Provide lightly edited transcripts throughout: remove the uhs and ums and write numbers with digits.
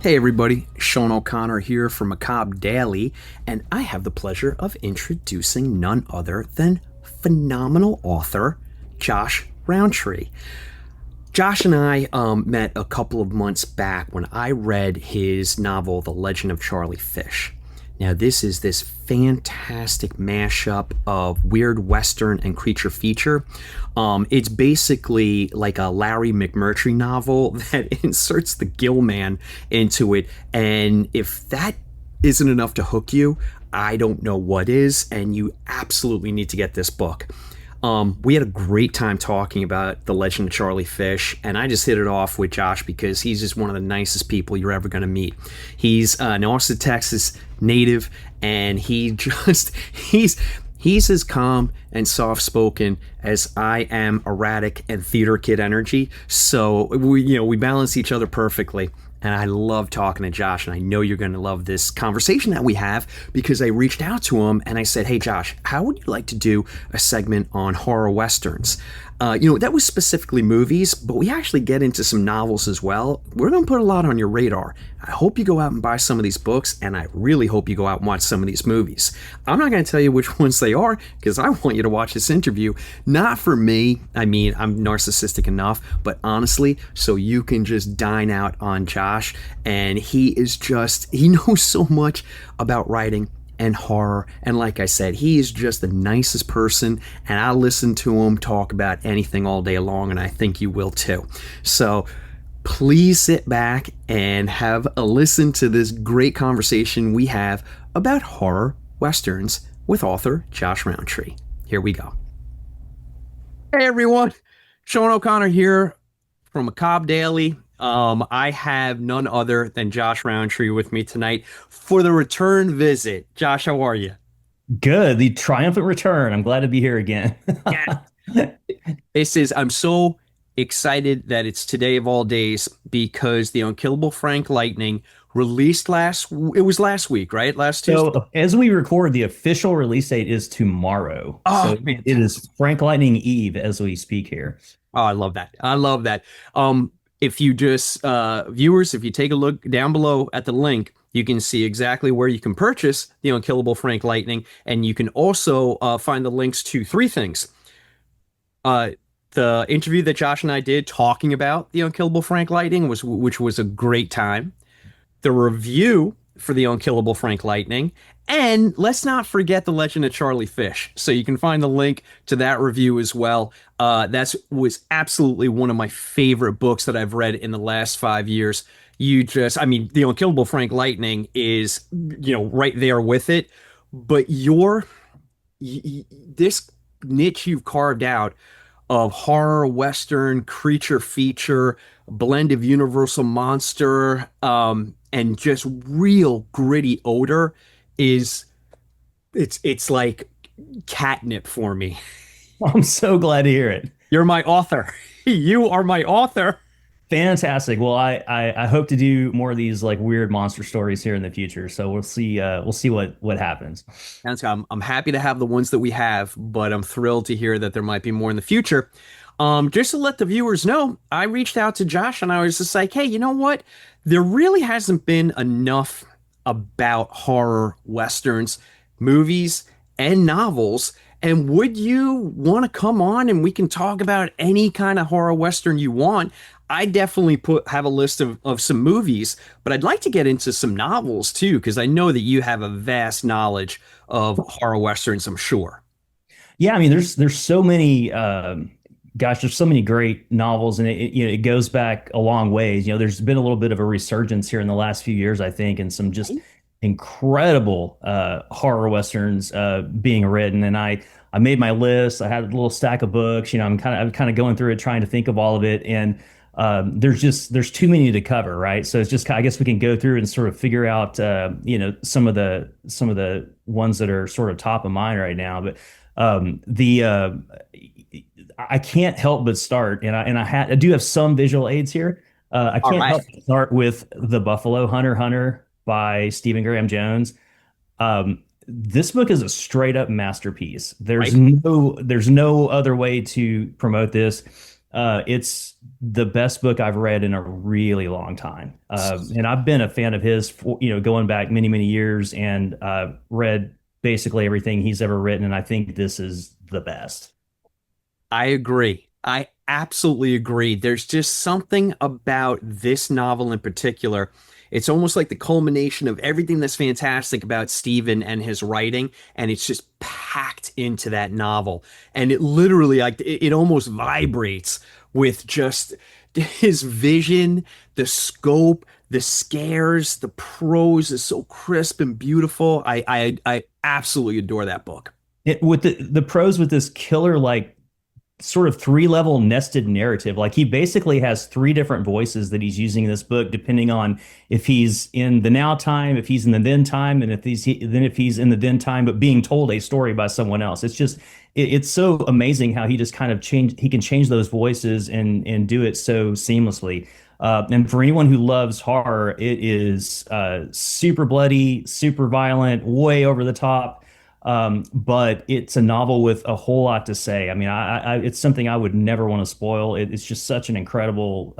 Hey everybody, Sean O'Connor here from Macabre Daily, and I have the pleasure of introducing none other than phenomenal author Josh Rountree. Josh and I met a couple of months back when I read his novel, The Legend of Charlie Fish. Now, this is this fantastic mashup of weird Western and creature feature. It's basically like a Larry McMurtry novel that inserts the Gill Man into it. And if that isn't enough to hook you, I don't know what is. And you absolutely need to get this book. We had a great time talking about The Legend of Charlie Fish, and I just hit it off with Josh because he's just one of the nicest people you're ever going to meet. He's an Austin, Texas native, and he's as calm and soft-spoken as I am erratic and theater kid energy. So we balance each other perfectly. And I love talking to Josh, and I know you're going to love this conversation that we have because I reached out to him and I said, hey, Josh, how would you like to do a segment on horror westerns? That was specifically movies, but we actually get into some novels as well. We're going to put a lot on your radar. I hope you go out and buy some of these books, and I really hope you go out and watch some of these movies. I'm not going to tell you which ones they are because I want you to watch this interview. Not for me. I mean, I'm narcissistic enough, but honestly, so you can just dine out on Josh. And he knows so much about writing and horror, and like I said, he is just the nicest person, and I listen to him talk about anything all day long, and I think you will too. So please sit back and have a listen to this great conversation we have about horror westerns with author Josh Rountree. Here we go. Hey everyone, Sean O'Connor here from Macabre Daily. I have none other than Josh Rountree with me tonight for the return visit. Josh, how are you? Good. The triumphant return. I'm glad to be here again. Yeah. I'm so excited that it's today of all days because the Unkillable Frank Lightning released it was last week, right? Last Tuesday. So, as we record, the official release date is tomorrow. Oh, So it is Frank Lightning Eve as we speak here. Oh, I love that. I love that. If you just, viewers, if you take a look down below at the link, you can see exactly where you can purchase the Unkillable Frank Lightning. And you can also find the links to three things. The interview that Josh and I did talking about the Unkillable Frank Lightning, which was a great time. The review for the Unkillable Frank Lightning, and let's not forget The Legend of Charlie Fish. So you can find the link to that review as well. That was absolutely one of my favorite books that I've read in the last 5 years. The Unkillable Frank Lightning is, right there with it. But this niche you've carved out of horror, western, creature feature, blend of universal monster, and just real gritty odor it's like catnip for me. I'm so glad to hear it. You're my author. You are my author. Fantastic. Well, I hope to do more of these like weird monster stories here in the future. So we'll see what happens. And so I'm happy to have the ones that we have, but I'm thrilled to hear that there might be more in the future. Just to let the viewers know, I reached out to Josh and I was just like, hey, you know what? There really hasn't been enough about horror westerns, movies, and novels. And would you want to come on and we can talk about any kind of horror western you want? I definitely have a list of some movies, but I'd like to get into some novels too, because I know that you have a vast knowledge of horror westerns, I'm sure. Yeah, I mean, there's so many. Gosh, there's so many great novels, and it goes back a long ways. There's been a little bit of a resurgence here in the last few years, I think, and some just incredible horror westerns being written. And I made my list. I had a little stack of books. I'm kind of going through it, trying to think of all of it, and there's too many to cover, right? So it's just, I guess we can go through and sort of figure out some of the ones that are sort of top of mind right now. But I can't help but start, and I do have some visual aids here. I can't help but start with The Buffalo Hunter by Stephen Graham Jones. This book is a straight up masterpiece. There's no other way to promote this. It's the best book I've read in a really long time. And I've been a fan of his, for, going back many, many years, and read basically everything he's ever written. And I think this is the best. I agree. I absolutely agree. There's just something about this novel in particular. It's almost like the culmination of everything that's fantastic about Stephen and his writing, and it's just packed into that novel. And it literally, like, it almost vibrates with just his vision, the scope, the scares, the prose is so crisp and beautiful. I absolutely adore that book. With the prose with this killer like sort of three level nested narrative. Like he basically has three different voices that he's using in this book, depending on if he's in the now time, if he's in the then time, and if he's in the then time, but being told a story by someone else. It's just it's so amazing how he just kind of he can change those voices and do it so seamlessly. And for anyone who loves horror, it is super bloody, super violent, way over the top. But it's a novel with a whole lot to say. I mean, it's something I would never want to spoil. It's just such an incredible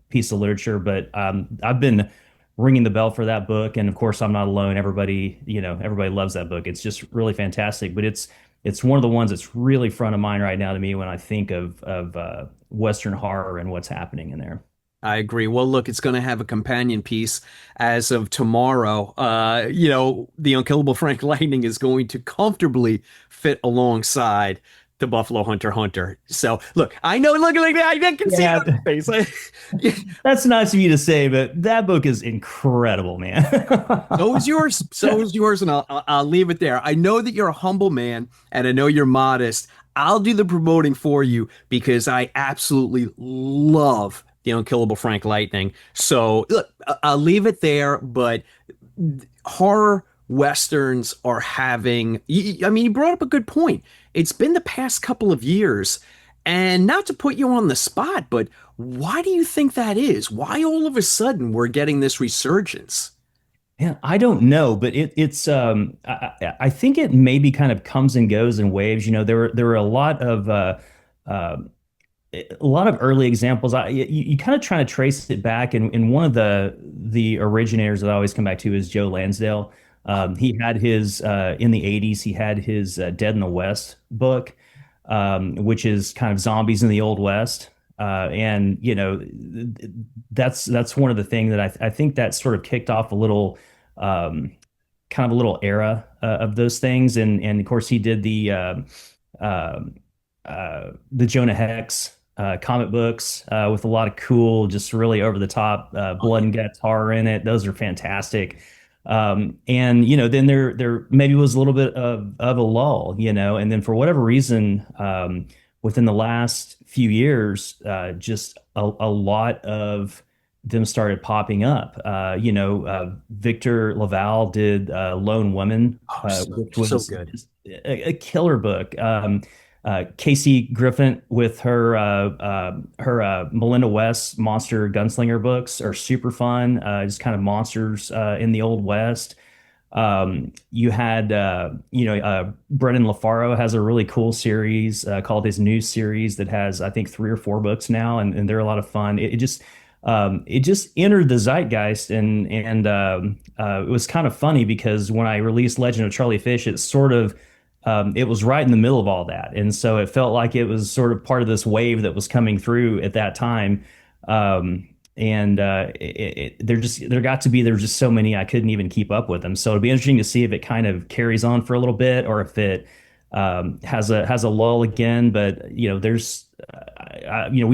piece of literature. But I've been ringing the bell for that book, and of course, I'm not alone. Everybody loves that book. It's just really fantastic. But it's one of the ones that's really front of mind right now to me when I think of Western horror and what's happening in there. I agree. Well, look, it's going to have a companion piece as of tomorrow. The Unkillable Frank Lightning is going to comfortably fit alongside the Buffalo Hunter Hunter. So, look, I know, look, I can see it Yeah, on your face. that's nice of you to say, but that book is incredible, man. So is yours. So is yours, and I'll leave it there. I know that you're a humble man, and I know you're modest. I'll do the promoting for you because I absolutely love the Unkillable Frank Lightning. So look, I'll leave it there. But horror westerns are having. I mean, you brought up a good point. It's been the past couple of years, and not to put you on the spot, but why do you think that is? Why all of a sudden we're getting this resurgence? Yeah, I don't know, but I think it maybe kind of comes and goes in waves. There were uh, a lot of early examples. You kind of try to trace it back, and one of the originators that I always come back to is Joe Lansdale. He had his in the '80s. He had his Dead in the West book, which is kind of zombies in the Old West. And that's one of the things that I think that sort of kicked off a little kind of a little era of those things. And of course he did the Jonah Hex comic books with a lot of cool, just really over the top blood and guts horror in it. Those are fantastic. And then there maybe was a little bit of a lull, and then for whatever reason, within the last few years, just a lot of them started popping up. Victor Laval did Lone Woman, Oh, so, which so was good. just a killer book. Casey Griffin with her Melinda West monster gunslinger books are super fun. Just kind of monsters in the Old West. You had Brendan LaFaro has a really cool series called his New Series that has I think 3 or 4 books now, and they're a lot of fun. It just entered the zeitgeist, and it was kind of funny because when I released Legend of Charlie Fish, it sort of it was right in the middle of all that, and so it felt like it was sort of part of this wave that was coming through at that time. And there were just so many I couldn't even keep up with them. So it'd be interesting to see if it kind of carries on for a little bit, or if it has a lull again. But we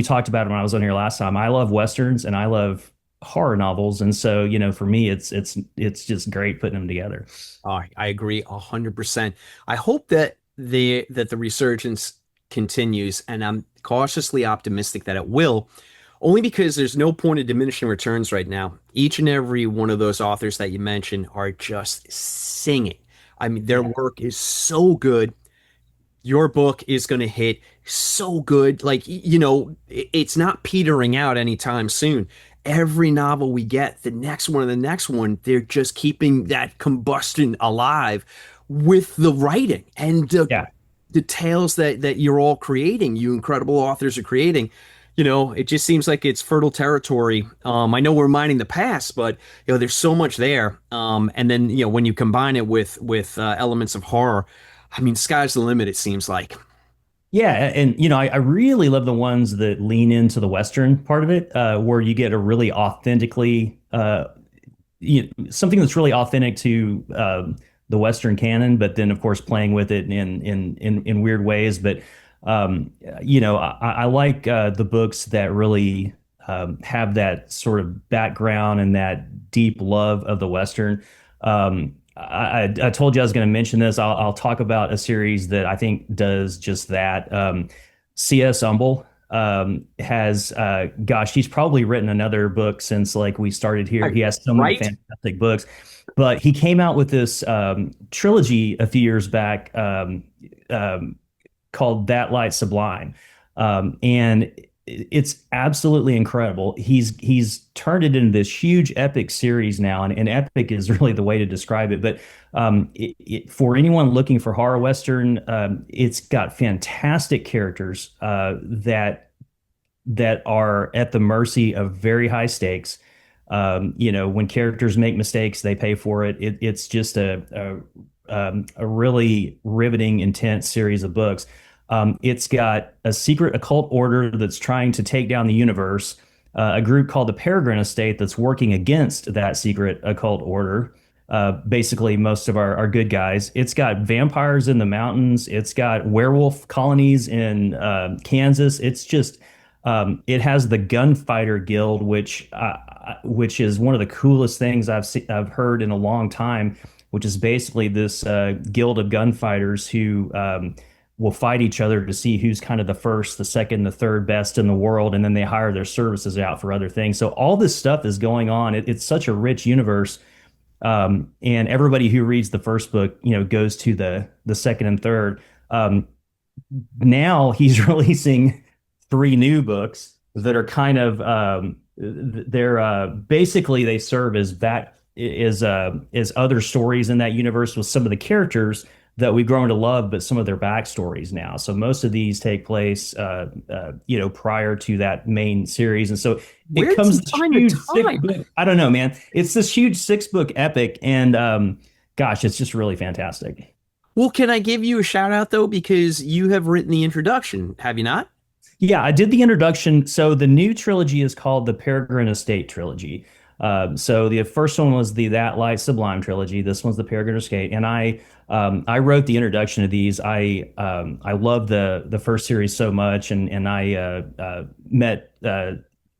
talked about it when I was on here last time. I love westerns and I love horror novels, and so for me, it's just great putting them together. I agree 100%. I hope that the resurgence continues, and I'm cautiously optimistic that it will, only because there's no point of diminishing returns right now. Each and every one of those authors that you mentioned are just singing. I mean, their Yeah. work is so good. Your book is going to hit so good. Like, it's not petering out anytime soon. Every novel we get, the next one and the next one, they're just keeping that combustion alive with the writing and Yeah. the tales that you're all creating, you incredible authors are creating. It just seems like it's fertile territory. I know we're mining the past, but there's so much there. And then when you combine it with elements of horror, I mean, sky's the limit. It seems like. Yeah, and I really love the ones that lean into the Western part of it, where you get a really authentically something that's really authentic to the Western canon, but then of course playing with it in weird ways. But I like the books that really have that sort of background and that deep love of the Western. I told you I was going to mention this. I'll talk about a series that I think does just that. C.S. Umble has, gosh, he's probably written another book since like we started here. He has so many Right? fantastic books, but he came out with this trilogy a few years back called That Light Sublime. And it's absolutely incredible. He's turned it into this huge epic series now, and epic is really the way to describe it. But for anyone looking for horror western, it's got fantastic characters that are at the mercy of very high stakes. When characters make mistakes, they pay for it. It's just a really riveting, intense series of books. It's got a secret occult order that's trying to take down the universe, a group called the Peregrine Estate that's working against that secret occult order. Basically, most of our good guys. It's got vampires in the mountains. It's got werewolf colonies in Kansas. It's just it has the Gunfighter Guild, which is one of the coolest things I've heard in a long time. Which is basically this guild of gunfighters who will fight each other to see who's kind of the first, the second, the third best in the world, and then they hire their services out for other things. So all this stuff is going on. It's such a rich universe, and everybody who reads the first book, goes to the second and third. Now he's releasing three new books that are kind of they're basically they serve as is other stories in that universe with some of the characters that we've grown to love, but some of their backstories now. So most of these take place, prior to that main series, and so Where it did comes you this find the huge time? book. I don't know, man. It's this huge 6 book epic, and gosh, it's just really fantastic. Well, can I give you a shout out though? Because you have written the introduction, have you not? Yeah, I did the introduction. So the new trilogy is called the Peregrine Estate trilogy. So the first one was the That Light Sublime trilogy. This one's the Peregrine Estate, and I wrote the introduction to these. I love the first series so much, and I met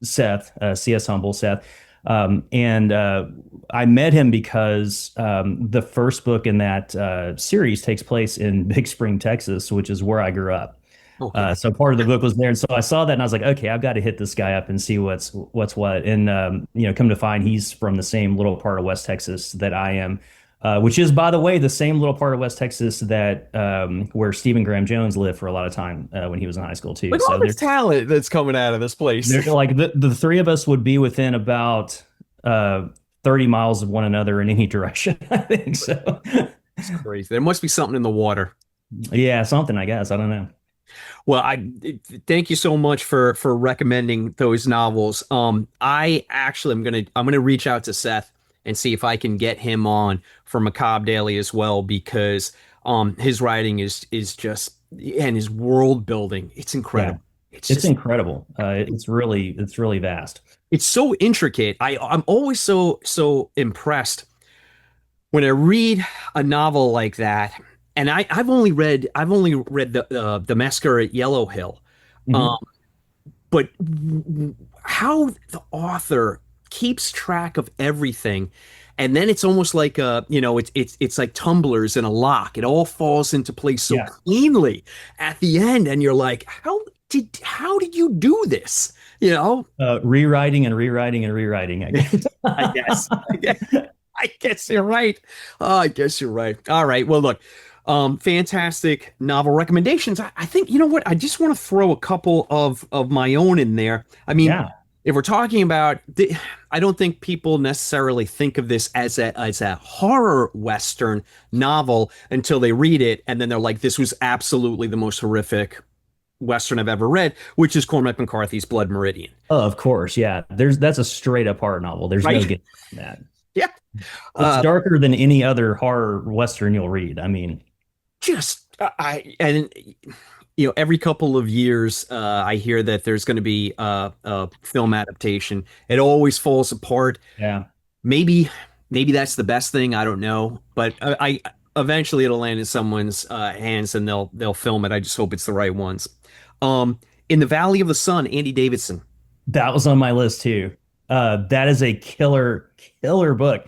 Seth, C.S. Humble Seth, and I met him because the first book in that series takes place in Big Spring, Texas, which is where I grew up. Okay. So part of the book was there, and so I saw that, and I was like, okay, I've got to hit this guy up and see what's what. And come to find he's from the same little part of West Texas that I am, which is, by the way, the same little part of West Texas that where Stephen Graham Jones lived for a lot of time when he was in high school too. Look at all So this talent that's coming out of this place. they're like the three of us would be within about 30 miles of one another in any direction. I think so. It's crazy. There must be something in the water. Yeah, something, I guess. I don't know. Well, I thank you so much for recommending those novels. I actually I'm gonna reach out to Seth and see if I can get him on for Macabre Daily as well because his writing is just and his world building, it's Yeah, incredible. It's it's just incredible. It's really vast. it's so intricate. I'm always so impressed when I read a novel like that. And I've only read the Massacre at Yellow Hill. Um, Mhm. but how the author keeps track of everything, and then it's almost like it's like tumblers in a lock. It all falls into place so Yeah. cleanly at the end, and you're like, how did you do this? You know, Rewriting and rewriting and rewriting, I guess. I guess. I guess you're right. Oh, I guess you're right. All right. Well, look, fantastic novel recommendations. I think you know what? I just want to throw a couple of my own in there. I mean, Yeah. if we're talking about, I don't think people necessarily think of this as a horror western novel until they read it, and then they're like, "This was absolutely the most horrific." Western I've ever read, which is Cormac McCarthy's Blood Meridian. Oh, of course, yeah. That's a straight up horror novel. There's no Right? getting around that. Yeah. It's Uh, darker than any other horror Western you'll read. I mean, just I and every couple of years, I hear that there's going to be a film adaptation. It always falls apart. yeah. Maybe, maybe that's the best thing. I don't know, but I eventually it'll land in someone's hands and they'll film it. I just hope it's the right ones. Um, in the Valley of the Sun, Andy Davidson. That was on my list too. That is a killer book.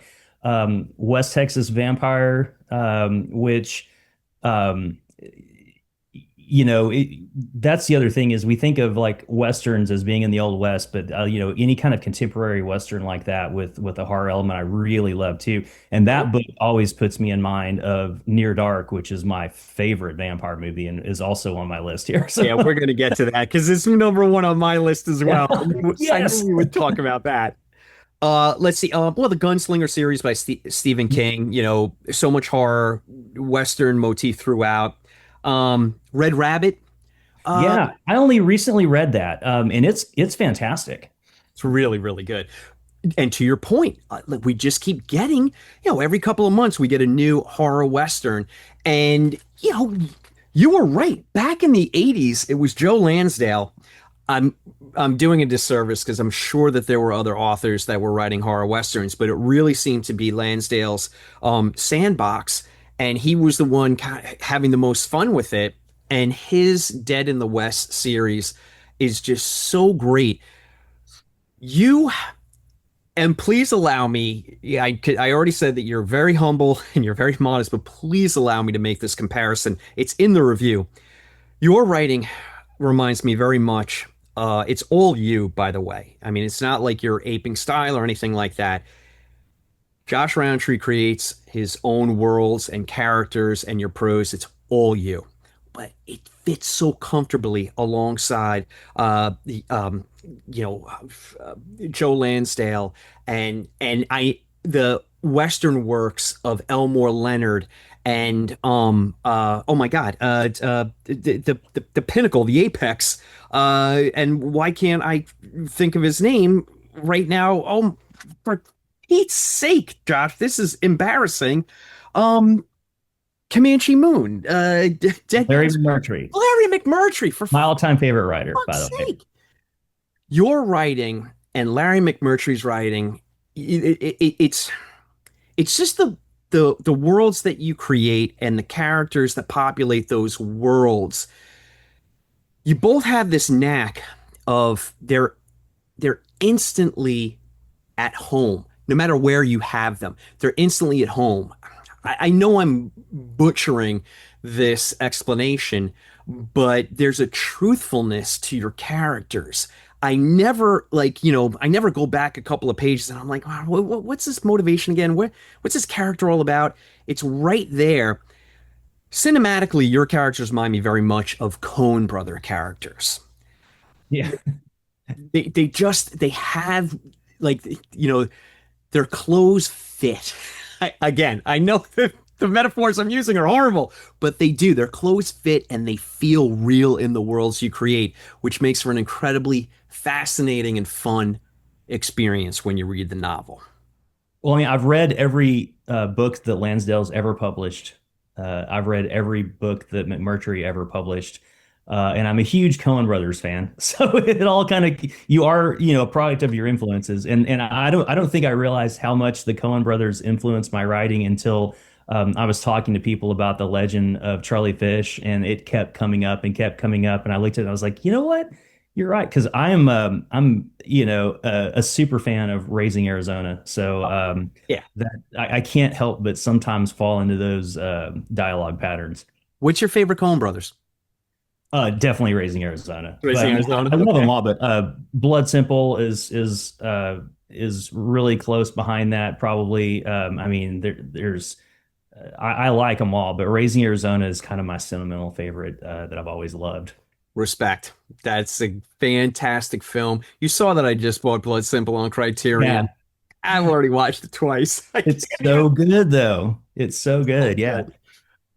West Texas Vampire, which, um, that's the other thing is we think of like Westerns as being in the Old West, but any kind of contemporary Western like that with a horror element, I really love too. And that book always puts me in mind of Near Dark, which is my favorite vampire movie and is also on my list here. So Yeah, we're gonna get to that because it's number one on my list as well. I knew yes. we would talk about that. Let's see. Well, the Gunslinger series by Stephen King. So much horror, Western motif throughout. Red Rabbit. Uh, Yeah, I only recently read that, and it's fantastic. it's really, really good. And to your point, like we just keep getting, every couple of months we get a new horror Western. And, you were right. Back in the 80s, it was Joe Lansdale. I'm I'm doing a disservice because I'm sure that there were other authors that were writing horror westerns, but it really seemed to be Lansdale's sandbox, and he was the one having the most fun with it. And his Dead in the West series is just so great. You and please allow me. Yeah, I already said that you're very humble and you're very modest, but please allow me to make this comparison. It's in the review. Your writing reminds me very much. It's all you, by the way. I mean, it's not like you're aping style or anything like that. Josh Rountree creates his own worlds and characters, and your prose, it's all you. But it fits so comfortably alongside the Joe Lansdale and the Western works of Elmore Leonard and oh my God, the pinnacle, the apex, and why can't I think of his name right now? Oh, for Pete's sake, Josh, this is embarrassing. Um, Comanche Moon, Dead Larry Man's McMurtry, Larry McMurtry, for my all-time favorite writer, by fuck's the way. sake. Your writing and Larry McMurtry's writing, it's just the worlds that you create and the characters that populate those worlds. You both have this knack of they're instantly at home, no matter where you have them. They're instantly at home. I know I'm butchering this explanation, but there's a truthfulness to your characters. I never I never go back a couple of pages and I'm like, wow, what's this motivation again? What's this character all about? It's right there. Cinematically, your characters remind me very much of Coen brother characters. Yeah. They have like their clothes fit. Again, I know the metaphors I'm using are horrible, but they do. Their clothes fit and they feel real in the worlds you create, which makes for an incredibly fascinating and fun experience when you read the novel. Well, I mean, I've read every book that Lansdale's ever published. I've read every book that McMurtry ever published. And I'm a huge Coen Brothers fan. So it all kind of you are, a product of your influences. And I don't think I realized how much the Coen Brothers influenced my writing until I was talking to people about the legend of Charlie Fish, and it kept coming up and kept coming up. And I looked at it and I was like, you know what? You're right, because I'm a super fan of Raising Arizona. So Yeah. that I can't help but sometimes fall into those dialogue patterns. What's your favorite Coen brothers? Definitely Raising Arizona. But Raising I mean, Arizona. I love Okay. them all, but Blood Simple is really close behind that. Probably. I mean, there's I like them all, but Raising Arizona is kind of my sentimental favorite that I've always loved. Respect. That's a fantastic film. You saw that I just bought Blood Simple on Yeah, Criterion. I've already watched it twice. I it's can't even. so good though. It's so good. Yeah.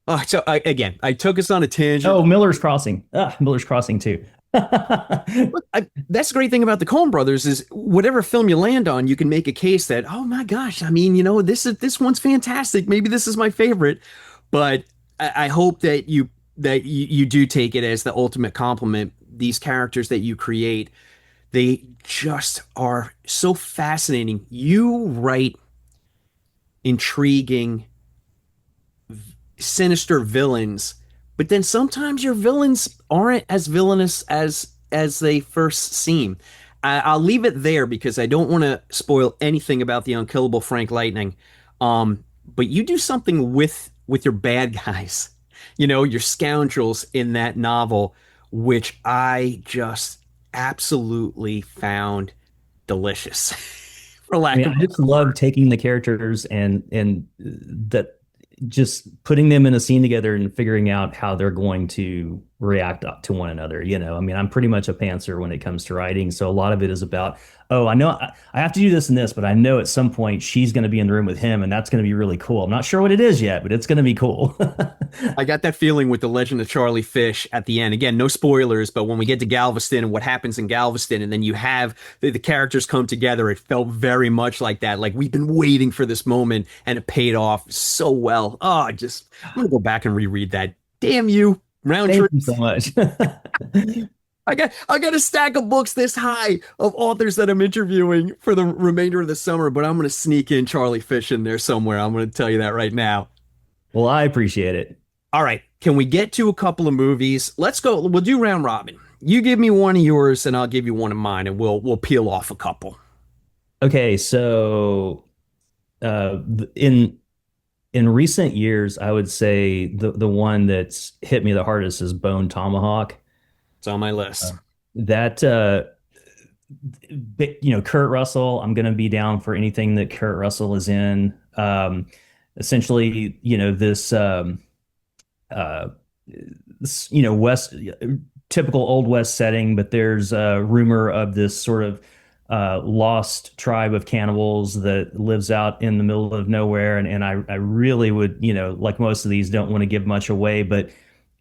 Again, I took us on a tangent. Oh, Miller's Crossing. Miller's Crossing too. Look, that's the great thing about the Coen brothers is whatever film you land on, you can make a case that, oh my gosh, I mean, this one's fantastic. Maybe this is my favorite, but I hope that you do take it as the ultimate compliment. These characters that you create, they just are so fascinating. You write intriguing, sinister villains, but then sometimes your villains aren't as villainous as they first seem. I'll leave it there because I don't want to spoil anything about the Unkillable Frank Lightning. But you do something with your bad guys, your scoundrels in that novel, which I just absolutely found delicious, for I lack mean, of I a just love taking the characters and that just putting them in a scene together and figuring out how they're going to react up to one another. I mean, I'm pretty much a pantser when it comes to writing. So a lot of it is about, oh, I know I have to do this and this, but I know at some point she's going to be in the room with him and that's going to be really cool. I'm not sure what it is yet, but it's going to be cool. I got that feeling with the Legend of Charlie Fish at the end. Again, no spoilers, but when we get to Galveston and what happens in Galveston, and then you have the characters come together, it felt very much like that. Like we've been waiting for this moment, and it paid off so well. I'm gonna go back and reread that. Damn you, Roundtree. Thank you so much. I got a stack of books this high of authors that I'm interviewing for the remainder of the summer, but I'm gonna sneak in Charlie Fish in there somewhere. I'm gonna tell you that right now. Well, I appreciate it. All right. Can we get to a couple of movies? Let's go. We'll do round robin. You give me one of yours and I'll give you one of mine and we'll peel off a couple. Okay, so in recent years, I would say the one that's hit me the hardest is Bone Tomahawk. It's on my Uh, list. that Kurt Russell, I'm going to be down for anything that Kurt Russell is in. Essentially, this uh, West, typical old West setting, but there's a rumor of this sort of lost tribe of cannibals that lives out in the middle of nowhere. And I really would, like most of these, don't want to give much away, but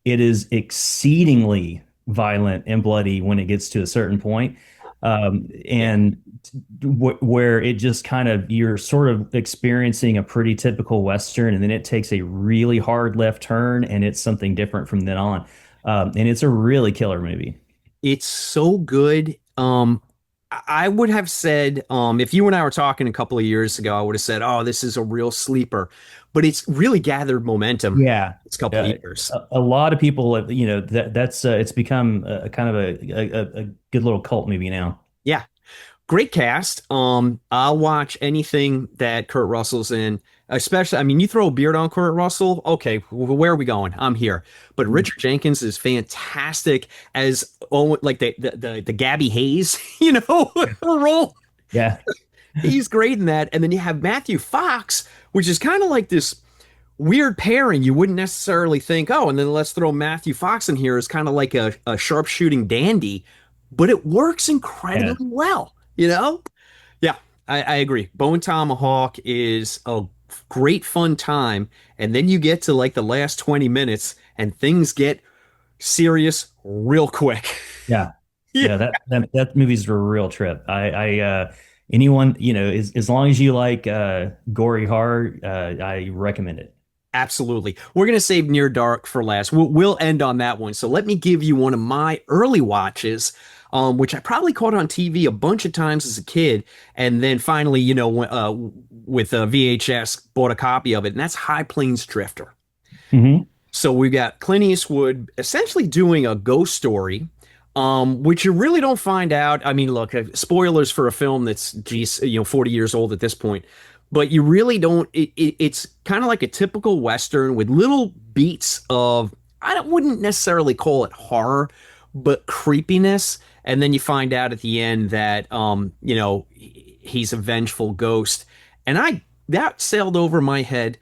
it is exceedingly violent and bloody when it gets to a certain point. And where it just kind of you're sort of experiencing a pretty typical Western, and then it takes a really hard left turn, and it's something different from then on. And it's a really killer movie. It's so good. I would have said, if you and I were talking a couple of years ago, I would have said, oh, this is a real sleeper. But it's really gathered momentum Yeah. this couple of years. A lot of people, that's it's become a kind of a good little cult movie now. Yeah. Great cast. I'll watch anything that Kurt Russell's in. Especially, I mean, you throw a beard on Kurt Russell, okay, where are we going? I'm here. But Richard Jenkins is fantastic as like the Gabby Hayes, role. Yeah. He's great in that. And then you have Matthew Fox, which is kind of like this weird pairing. You wouldn't necessarily think, oh, and then let's throw Matthew Fox in here as kind of like a sharpshooting dandy, but it works Yeah. incredibly well, you know? Yeah, I agree. Bone Tomahawk is a great fun time. And then you get to like the last 20 minutes and things get serious real quick. Yeah. Yeah, Yeah, that movie's a real trip. Anyone, as long as you like gory horror, I recommend it. absolutely. We're going to save Near Dark for last. We'll end on that one. So let me give you one of my early watches, which I probably caught on TV a bunch of times as a kid. And then finally, with VHS, bought a copy of it. And that's High Plains Drifter. Hmm. So we got Clint Eastwood essentially doing a ghost story, which you really don't find out. I mean, look, spoilers for a film that's, geez, 40 years old at this point, but you really don't. It's kind of like a typical Western with little beats of, wouldn't necessarily call it horror, but creepiness. And then you find out at the end that, he's a vengeful ghost. And that sailed over my head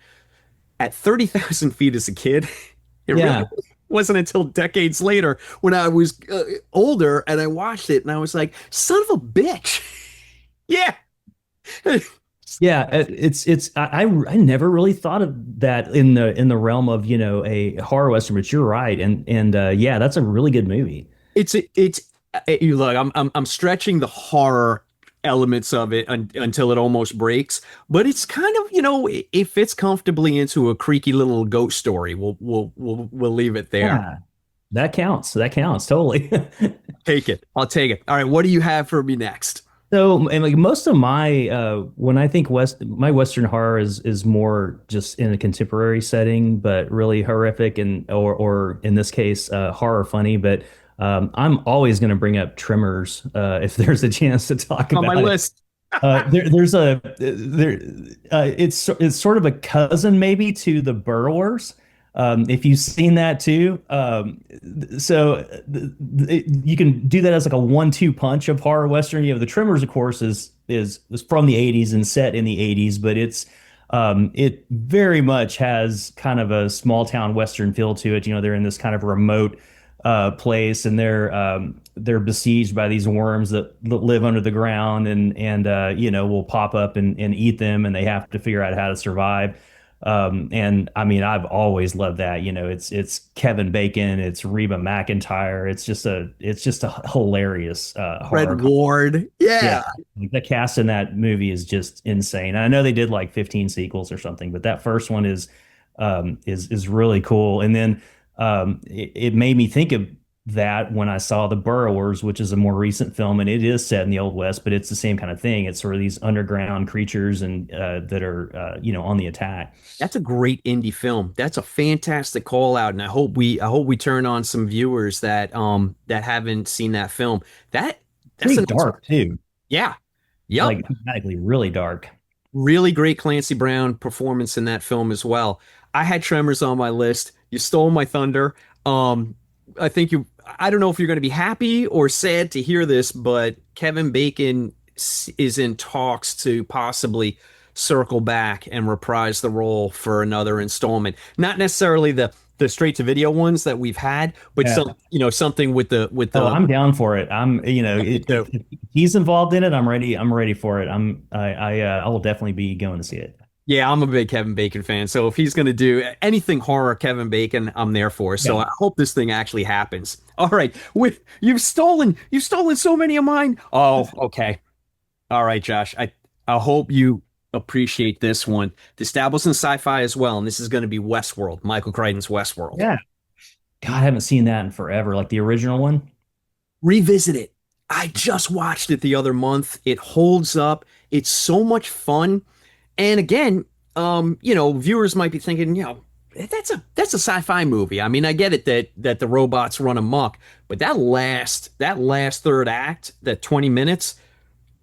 at 30,000 feet as a kid. It really Yeah. wasn't until decades later when I was older and I watched it and I was like, son of a bitch. Yeah. Yeah, I never really thought of that in the realm of, a horror western, but you're right. And yeah, that's a really good movie. It's you look, I'm stretching the horror elements of it until it almost breaks, but it's kind of, it fits comfortably into a creaky little ghost story. We'll leave it there. Yeah, that counts. That counts totally. Take it. I'll take it. All right, what do you have for me next? So, and like most of my when I think my Western horror is more just in a contemporary setting, but really horrific and or in this case horror funny. But I'm always going to bring up Tremors if there's a chance to talk On my about it. list. There's a there it's sort of a cousin maybe to the Burrowers. If you've seen that too, you can do that as like a 1-2 punch of horror western. The Tremors, of course, is from the '80s and set in the '80s, but it very much has kind of a small town western feel to it. They're in this kind of remote place, and they're besieged by these worms that live under the ground and will pop up and eat them, and they have to figure out how to survive. And I mean, I've always loved that. It's Kevin Bacon, it's Reba McEntire. It's just a hilarious horror. Fred Ward. Yeah, Yeah. the cast in that movie is just insane. And I know they did like 15 sequels or something, but that first one is really cool. And then it made me think of that when I saw The Burrowers, which is a more recent film, and it is set in the Old West, but it's the same kind of thing. It's sort of these underground creatures and that are on the attack. That's a great indie film. That's a fantastic call out, and I hope we turn on some viewers that haven't seen that film. That's Pretty a nice one. dark too, Yeah. Yep. like thematically really dark. Really great Clancy Brown performance in that film as well. I had Tremors on my list. You stole my thunder. I think I don't know if you're going to be happy or sad to hear this, but Kevin Bacon is in talks to possibly circle back and reprise the role for another installment. Not necessarily the straight to video ones that we've had, but Yeah. something with Oh, the I'm down for it. If he's involved in it, I'm ready. I'm ready for it. I will definitely be going to see it. Yeah, I'm a big Kevin Bacon fan. So if he's going to do anything horror Kevin Bacon, I'm there for. So Yeah. I hope this thing actually happens. All right. You've stolen so many of mine. Oh, okay. All right, Josh. I hope you appreciate this one. It established in sci-fi as well, and this is going to be Westworld, Michael Crichton's Westworld. Yeah. God, I haven't seen that in forever. Like the original one. Revisit it. I just watched it the other month. It holds up. It's so much fun. And again, viewers might be thinking, that's a sci-fi movie. I mean, I get it that the robots run amok, but that last third act, that 20 minutes,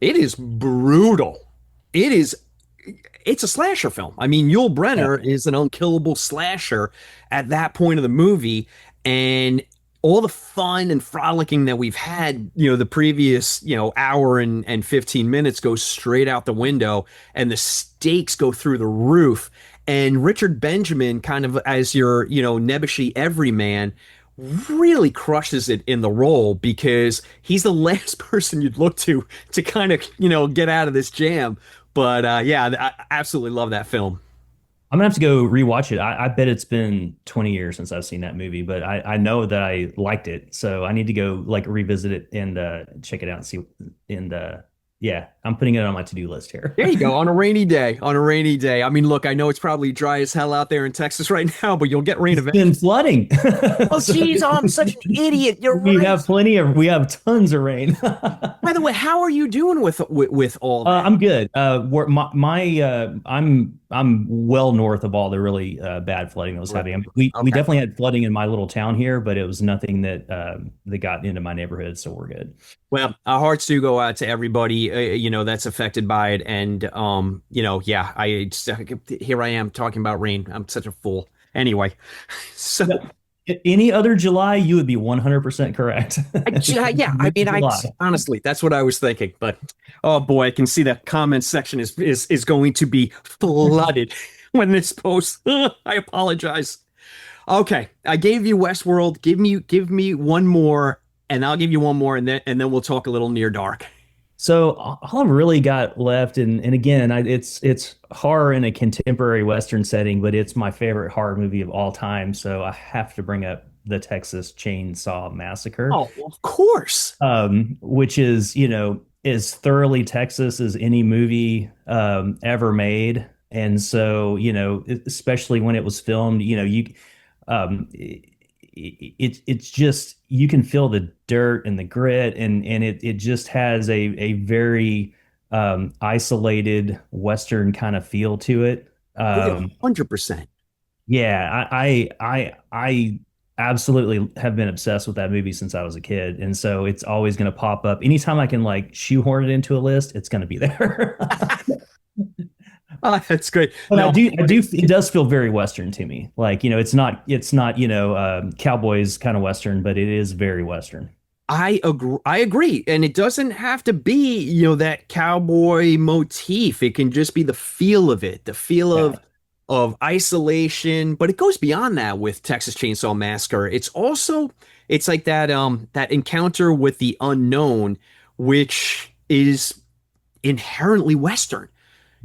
it is brutal. It is it's a slasher film. I mean, Yul Yeah. Brynner is an unkillable slasher at that point of the movie, and all the fun and frolicking that we've had, the previous, hour and 15 minutes goes straight out the window, and the stakes go through the roof. And Richard Benjamin, kind of as your, nebbishy everyman, really crushes it in the role because he's the last person you'd look to kind of, get out of this jam. But yeah, I absolutely love that film. I'm gonna have to go rewatch it. I bet it's been 20 years since I've seen that movie, but I know that I liked it, so I need to go like revisit it and check it out and see. And yeah, I'm putting it on my to-do list here. There you go. On a rainy day. On a rainy day. I mean, look, I know it's probably dry as hell out there in Texas right now, but you'll get rain It's eventually. been flooding. Oh, So geez, oh, I'm such an idiot. You're right. we have tons of rain. By the way, how are you doing with all that? I'm good. I'm well north of all the really bad flooding that was happening. I mean, we Okay. definitely had flooding in my little town here, but it was nothing that got into my neighborhood, so we're good. Well, our hearts do go out to everybody, that's affected by it. And, yeah, here I am talking about rain. I'm such a fool. Anyway, so Any other July, you would be 100% correct. yeah, I mean, July. honestly, that's what I was thinking. But oh boy, I can see the comment section is going to be flooded when this posts. I apologize. Okay, I gave you Westworld. Give me one more, and I'll give you one more, and then we'll talk a little Near Dark. So all I've really got left, and again, it's horror in a contemporary Western setting, but it's my favorite horror movie of all time. So I have to bring up the Texas Chainsaw Massacre, Oh, of course. which is, as thoroughly Texas as any movie ever made. And so, especially when it was filmed, it's just you can feel the dirt and the grit, and it just has a very isolated Western kind of feel to it. Oh, yeah, Um, 100%. yeah, I absolutely have been obsessed with that movie since I was a kid, and so it's always going to pop up anytime I can like shoehorn it into a list. It's going to be there. Oh, that's great. But No, it does feel very Western to me. Like, it's not, cowboys kind of Western, but it is very Western. I agree. I agree. And it doesn't have to be, that cowboy motif. It can just be the feel of it, the feel Yeah. of isolation. But it goes beyond that with Texas Chainsaw Massacre. It's like that encounter with the unknown, which is inherently Western.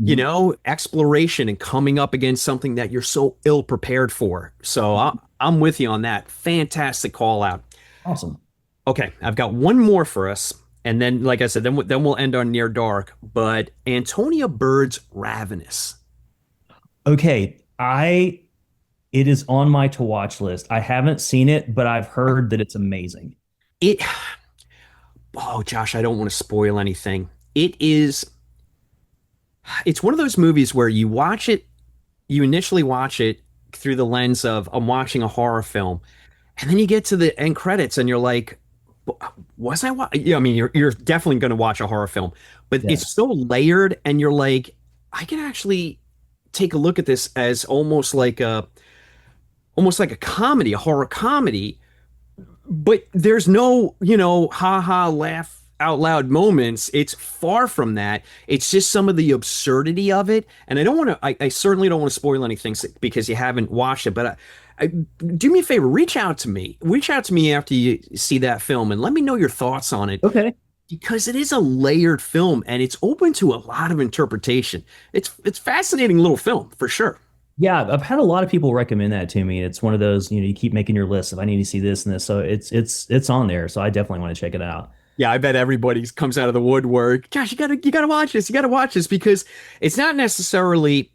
Mhm. Exploration and coming up against something that you're so ill prepared for. So I'm with you on that. Fantastic call out. Awesome. Okay, I've got one more for us, and then, like I said, then we'll end on Near Dark. But Antonia Bird's Ravenous. Okay. It is on my to watch list. I haven't seen it, but I've heard that it's amazing. It. Oh, Josh, I don't want to spoil anything. It is. It's one of those movies where you watch it, you initially watch it through the lens of I'm watching a horror film, and then you get to the end credits, and you're like, was I? Yeah, I mean, you're definitely going to watch a horror film, but Yeah. it's so layered, and you're like, I can actually take a look at this as almost like a comedy, a horror comedy, but there's no, ha ha, laugh out loud moments. It's far from that. It's just some of the absurdity of it. And I certainly don't want to spoil anything because you haven't watched it, but do me a favor, reach out to me after you see that film and let me know your thoughts on it Okay. because it is a layered film and it's open to a lot of interpretation. It's fascinating little film for sure. Yeah, I've had a lot of people recommend that to me. It's one of those, you keep making your list of I need to see this and this. So it's on there. So I definitely want to check it out. Yeah, I bet everybody comes out of the woodwork. Gosh, you gotta watch this. You gotta watch this because it's not necessarily,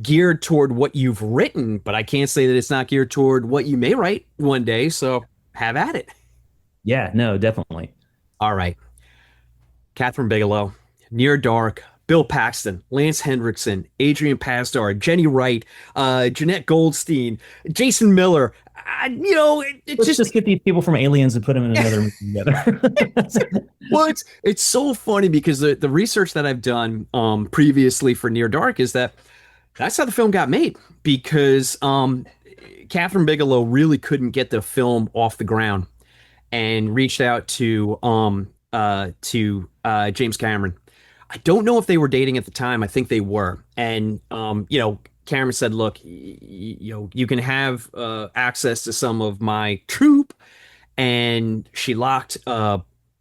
geared toward what you've written, but I can't say that it's not geared toward what you may write one day. So have at it. Yeah, no, definitely. All right. Catherine Bigelow, Near Dark, Bill Paxton, Lance Hendrickson, Adrian Pasdar, Jenny Wright, Jeanette Goldstein, Jason Miller. It's Let's just just get these people from Aliens and put them in another movie together. well, it's so funny because the research that I've done previously for Near Dark is that's how the film got made because Catherine Bigelow really couldn't get the film off the ground and reached out to James Cameron. I don't know if they were dating at the time. I think they were, and Cameron said, "Look, you can have access to some of my troupe," and she locked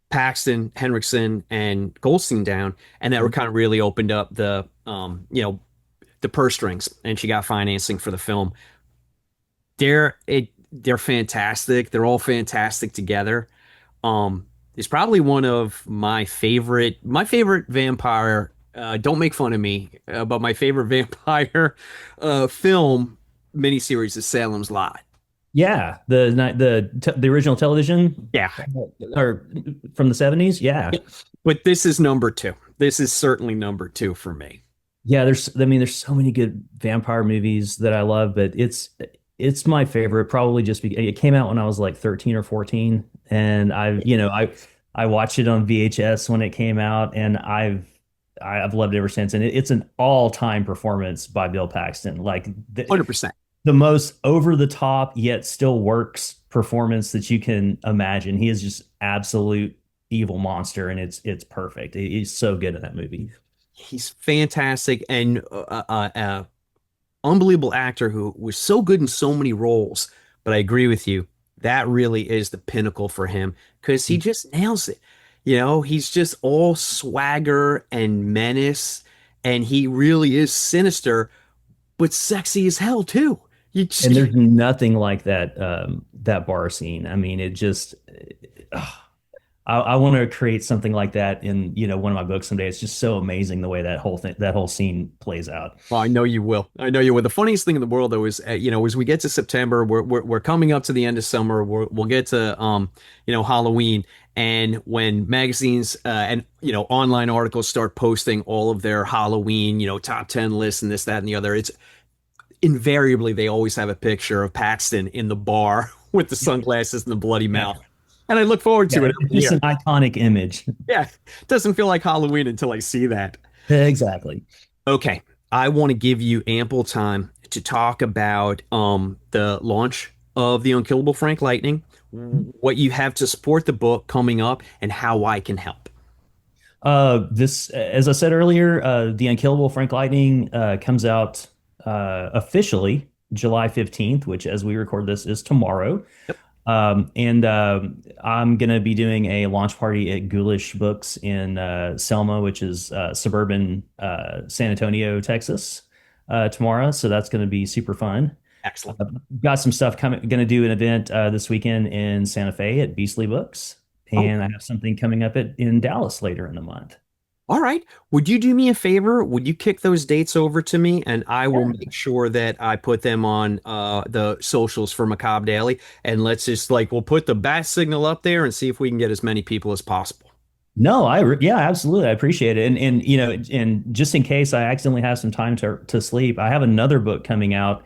Paxton, Henriksen, and Goldstein down, and that kind of really opened up the purse strings, and she got financing for the film. They're fantastic. They're all fantastic together. It's probably one of my favorite vampire. Don't make fun of me, but my favorite vampire film miniseries is Salem's Lot. Yeah, the original television Yeah, or from the 70s. Yeah. but this is number two. This is certainly number two for me. Yeah, there's so many good vampire movies that I love, but it's my favorite probably just because it came out when I was like 13 or 14 and I watched it on VHS when it came out and I've loved it ever since and it's an all-time performance by Bill Paxton. Like 100%. the most over the top yet still works performance that you can imagine. He is just absolute evil monster and it's perfect. He's so good in that movie. He's fantastic and unbelievable actor who was so good in so many roles. But I agree with you. That really is the pinnacle for him because he just nails it. He's just all swagger and menace, and he really is sinister, but sexy as hell too. You And just, there's nothing like that bar scene. I mean, it just I want to create something like that in, one of my books someday. It's just so amazing the way that whole scene plays out. well, I know you will. I know you will. The funniest thing in the world, though, is as we get to September, we're coming up to the end of summer. We'll get to Halloween, and when magazines and online articles start posting all of their Halloween top 10 lists and this, that, and the other, it's invariably they always have a picture of Paxton in the bar with the sunglasses and the bloody Yeah. mouth, and I look forward to Yeah, it it's every just year. an iconic image. Yeah, it doesn't feel like Halloween until I see that. Exactly. Okay, I want to give you ample time to talk about the launch of the Unkillable Frank Lightning, what you have to support the book coming up, and how I can help. This, as I said earlier, the Unkillable Frank Lightning comes out officially July 15th, which, as we record this, is tomorrow. And I'm going to be doing a launch party at Ghoulish Books in Selma, which is suburban San Antonio, Texas, tomorrow. So that's going to be super fun. Excellent. Got some stuff coming. Going to do an event this weekend in Santa Fe at Beastly Books, Oh, and I have something coming up in Dallas later in the month. all right. Would you do me a favor? Would you kick those dates over to me, and I will Yeah. make sure that I put them on the socials for Macabre Daily, and let's just we'll put the bat signal up there and see if we can get as many people as possible. No, yeah, absolutely. I appreciate it. And and just in case I accidentally have some time to sleep, I have another book coming out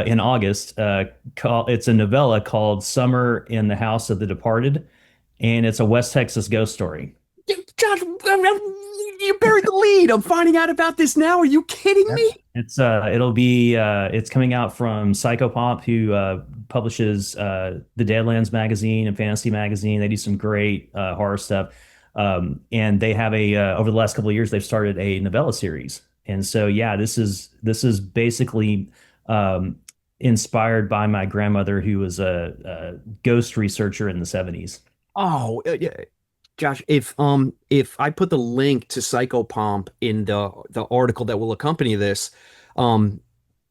in August. It's a novella called Summer in the House of the Departed, and it's a West Texas ghost story. Josh, you buried the lead. I'm finding out about this now. Are you kidding Yep. me? It's coming out from Psychopomp, who publishes the Deadlands magazine and Fantasy magazine. They do some great horror stuff. And they have over the last couple of years, they've started a novella series. And so, yeah, this is basically inspired by my grandmother, who was a ghost researcher in the 70s. Oh, yeah. Josh, if I put the link to Psychopomp in the article that will accompany this, um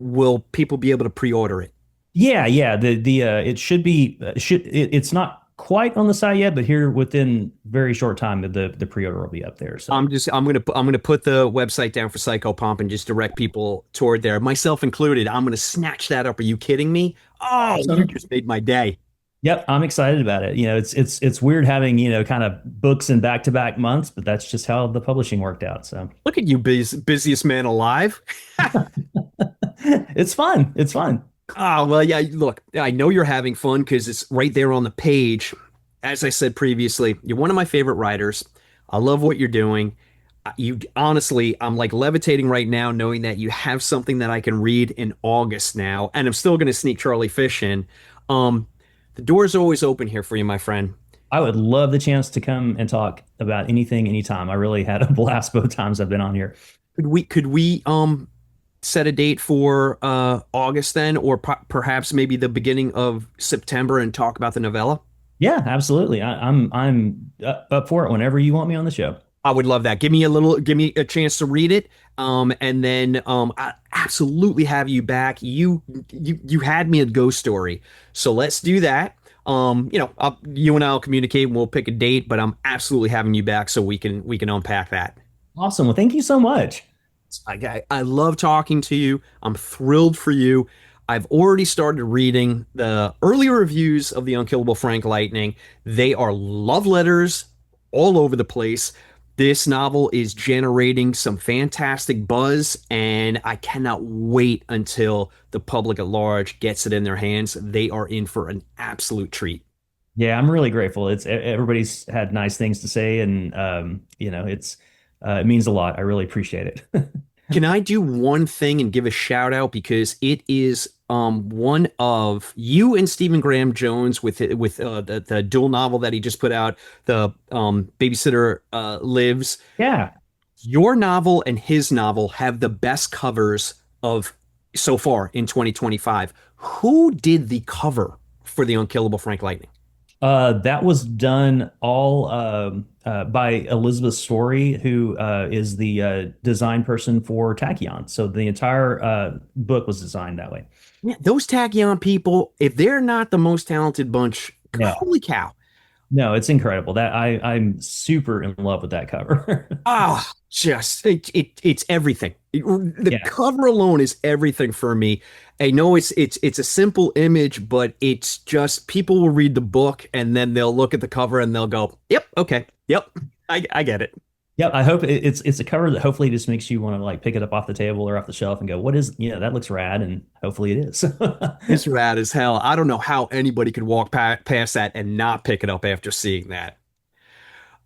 will people be able to pre-order it? Yeah, yeah. The it should be it's not quite on the site yet, but here within very short time the pre-order will be up there. So I'm gonna put the website down for Psychopomp and just direct people toward there, myself included. I'm gonna snatch that up. Are you kidding me? Oh, you awesome. just made my day. Yep, I'm excited about it. It's weird having, kind of books in back-to-back months, but that's just how the publishing worked out. So Look at you, busiest man alive. it's fun. It's fun. Oh, well, yeah, look, I know you're having fun because it's right there on the page. As I said previously, you're one of my favorite writers. I love what you're doing. You honestly, I'm like levitating right now, knowing that you have something that I can read in August now, and I'm still going to sneak Charlie Fish in. Um, the door's always open here for you, my friend. I would love the chance to come and talk about anything, anytime. I really had a blast both times I've been on here. Could we set a date for August then, or perhaps maybe the beginning of September and talk about the novella? Yeah, absolutely. I'm up for it whenever you want me on the show. I would love that. Give me a chance to read it. And then I absolutely have you back. You had me a ghost story. So let's do that. You and I'll communicate and we'll pick a date, but I'm absolutely having you back so we can unpack that. Awesome. Well, thank you so much. I love talking to you. I'm thrilled for you. I've already started reading the early reviews of the Unkillable Frank Lightning. They are love letters all over the place. This novel is generating some fantastic buzz, and I cannot wait until the public at large gets it in their hands. They are in for an absolute treat. Yeah, I'm really grateful. Everybody's had nice things to say, and it means a lot. I really appreciate it. Can I do one thing and give a shout out because it is one of you and Stephen Graham Jones with the dual novel that he just put out, the Babysitter Lives. Yeah. Your novel and his novel have the best covers of so far in 2025. Who did the cover for the Unkillable Frank Lightning? That was done all by Elizabeth Story, who is the design person for Tachyon. So the entire book was designed that way. Yeah, those Tachyon people, if they're not the most talented bunch, No, holy cow. no, it's incredible. I'm super in love with that cover. Ah, just it's everything. The Yeah. cover alone is everything for me. I know it's a simple image, but it's just people will read the book and then they'll look at the cover and they'll go, "Yep, okay, yep, I get it." Yeah, I hope it's a cover that hopefully just makes you want to like pick it up off the table or off the shelf and go, what is, yeah, that looks rad, and hopefully it is. It's rad as hell. I don't know how anybody could walk past that and not pick it up after seeing that.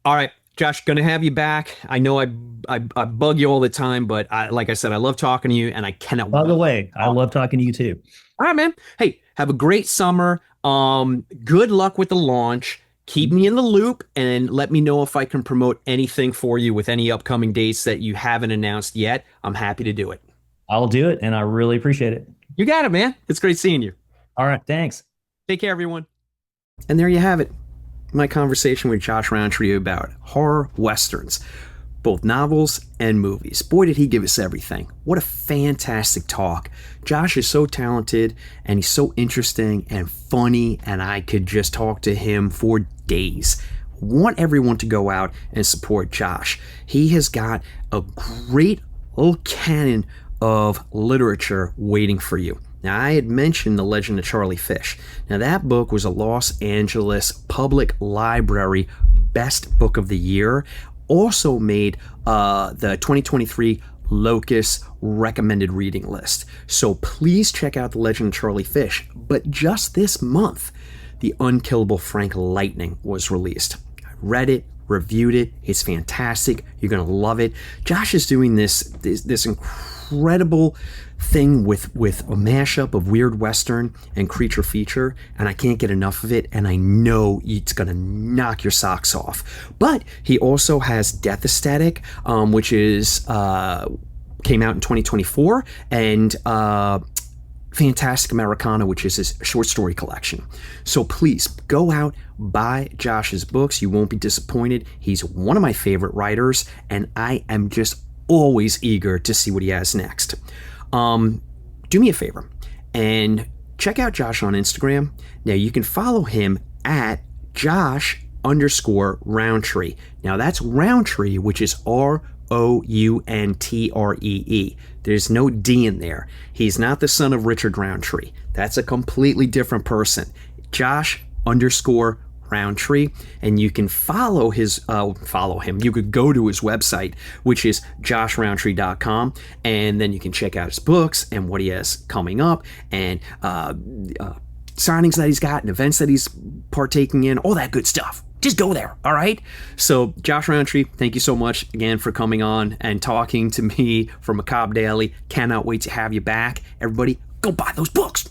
All right, Josh, gonna have you back. I know I bug you all the time, but like I said, I love talking to you, and I cannot By the wait. way, I All love talking to you too. right, man. Hey, have a great summer. Good luck with the launch. Keep me in the loop and let me know if I can promote anything for you with any upcoming dates that you haven't announced yet. I'm happy to do it. I'll do it, and I really appreciate it. You got it, man. It's great seeing you. All right, thanks. Take care, everyone. And there you have it. My conversation with Josh Rountree about horror westerns, both novels and movies. Boy, did he give us everything. What a fantastic talk. Josh is so talented and he's so interesting and funny, and I could just talk to him for days. Want everyone to go out and support Josh. He has got a great little canon of literature waiting for you. Now, I had mentioned The Legend of Charlie Fish. Now, that book was a Los Angeles Public Library Best Book of the Year. Also made the 2023 Locus recommended reading list. So please check out The Legend of Charlie Fish. But just this month, The Unkillable Frank Lightning was released. I read it, reviewed it. It's fantastic. You're gonna love it. Josh is doing this incredible thing with a mashup of weird western and creature feature, and I can't get enough of it, and I know it's gonna knock your socks off. But he also has Death Aesthetic, which is came out in 2024, and Fantastic Americana, which is his short story collection. So please go out, buy Josh's books. You won't be disappointed. He's one of my favorite writers, and I am just always eager to see what he has next. Do me a favor and check out Josh on Instagram. Now you can follow him at Josh_Rountree. Now that's Rountree, which is Rountree. There's no D in there. He's not the son of Richard Rountree. That's a completely different person. Josh_Rountree, and you can follow him. You could go to his website, which is joshrountree.com, and then you can check out his books and what he has coming up, and signings that he's got and events that he's partaking in, all that good stuff. Just go there, all right? So, Josh Rountree, thank you so much again for coming on and talking to me for Macabre Daily. Cannot wait to have you back. Everybody, go buy those books.